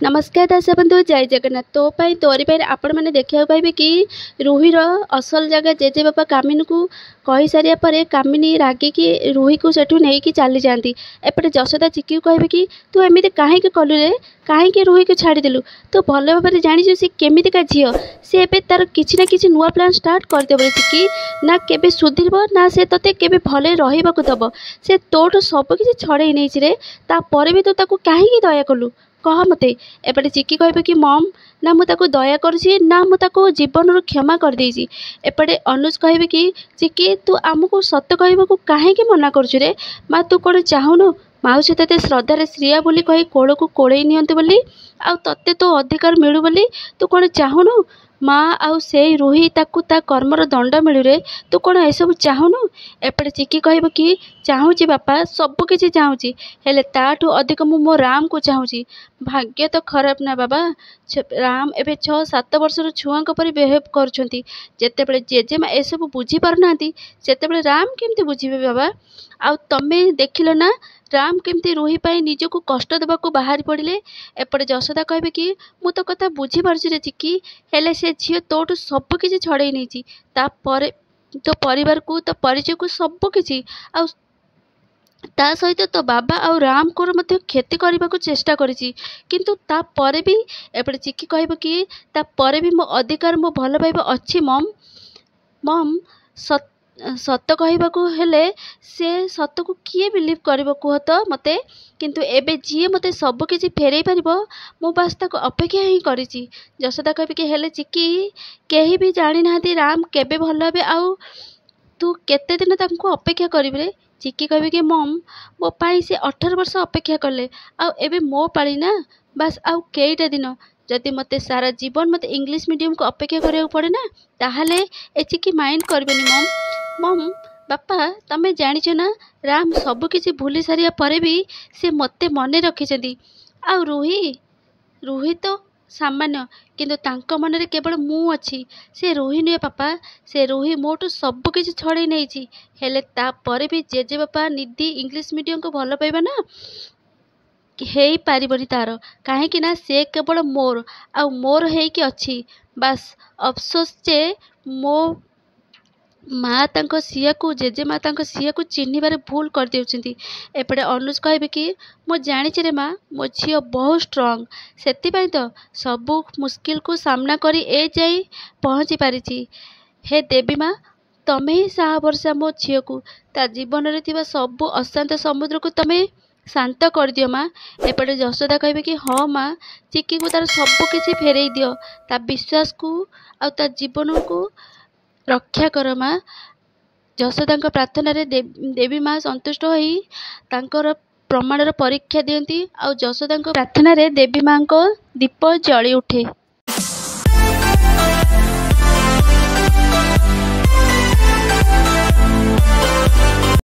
नमस्कार दर्शक बंधु जय जगन्नाथ तो तोरी आपण मैंने देखा पाइबे कि रुहीर असल जगह जेजे बापा कामिनी को कही सारिया पर कामिनी रागिकी रुही को सेठू नहीं कि चली जाती। एपटे जशोदा चिकी को कहे कि तू एमती कहीं कलु रे कहीं रुही को छाड़देलु तो भल भाव जानी सी केमिका झील सी ए तार किसी ना कि नुआ प्लान स्टार्ट करदे चिकी ना केबे सुधीर ना से तोते केबे भले रहिबाकु दब से तोठू सब किसी छड़े नहीं रे तापर भी तू ताकू कहीं दया कलु कह मते। एपटे चिकी कहे कि मम ना मुझे दया करुँची ना मुझे जीवन रू क्षमा कर देइछि। एपटे अनुज कहे कि चिकी तू आमको सत कहवाक कहीं मना करुछु रे माँ तू कौन चाहूनु माउसी ते श्रद्धार श्रिया बोली कही कोल को कोड़े नियंतु बोली आ तते तो अधिकार मिलू बोली तू कौन चाहूनु माँ आउ से रुही ताकू ता कर्मर दंड मिलू रे तू कौन एसबू चाहूनु। एपटे चिकी कह कि चाहूँगी बापा सबु किछि चाहूँगी हेले ताठू अधिक मु मो राम को चाहूँगी। भाग्य तो खराब ना बाबा राम एबे 6-7 वर्षर छुआंक परि बिहेव करुछंती जेतेबेले जेजेमा एसबू बुझी पारनांती सेतेबेले राम केमती बुझीबे बाबा। आउ तमे देखिलो ना राम केमती रुही पाई निजको कष्ट देवाक बाहरी पड़े। एपटे जशोदा कहे कि मु तो कथा बुझी पार्ची रे चिकी हेले से झील तोठू सब किछि छड़े नहीं तापर तो परिवार को तो परिचय को सब किछि आ ता सहित तो बाबा आउ राम को मध्य क्षति करने को चेष्टा करिछि किंतु तापर भी एपटे चिकी कह कि तापर भी मो अधिकार मो भल पाइबा अच्छी मम मम सत कहवाकू हेले से सत को किए बिलीव कर कह तो मते किंतु एबे जी मते सब किछि फेरई पारिबो मु बास ताको अपेक्षा ही करिछि। जशोदा कहे कि हेले चिकी केही भी जानी नाहंती राम केबे भल हेबे आउ तू केते दिन तांको अपेक्षा करिबे रे। चिकी कहे कि मम मो पाई से 18 वर्ष अपेक्षा कले आउ एबे मो पाली ना बास आउ केईटा दिन जदि मते सारा जीवन मते इंग्लिश मीडियम को अपेक्षा करिया पड़े ना ताहले ए चिकी माइंड करबेनी मम मम बापा तमे जानिछ ना राम सब किछि भूली सारिया परे भी से मते मने रखिछंती आउ रुही तो सामान्य किंतु तांको मन रे केवल मु अच्छी से रुही नुहे पापा से रुही मोटू सब किछि छड़े नहीं हेले तापर भी जेजे बापा निधि इंग्लिश मीडियम को भल पाइबा ना हेई पारिबनी तार कहीं ना से केवल मोर आउ मोर हेकी अच्छी बास अफसोस जे मो माँ तांको सिया को जेजे माँ तांको सिया को चिन्हबार भूल कर देउछंती। एपटे अनुज कहे कि मो जानी रे माँ मो झील बहुत स्ट्रांग से तो सबू मुस्किल को सामना करी ए जाई पहुँची पारिछि। हे देवी माँ तमे ही साहा भरसा मो झील को ता जीवन रे थिबा सबू अशांत समुद्र को तमे शांत कर दियो माँ। एपटे जशोदा कहे कि हाँ माँ चिकी को तार सबू किछि फेरई दियो ता विश्वास को आ ता जीवन को रक्षा कर माँ। जशोदा प्रार्थना रे देवी माँ संतुष्ट होई तांकर प्रमाणर परीक्षा दियंती आ जशोदा प्रार्थना रे देवी माँ को दीप जली उठे।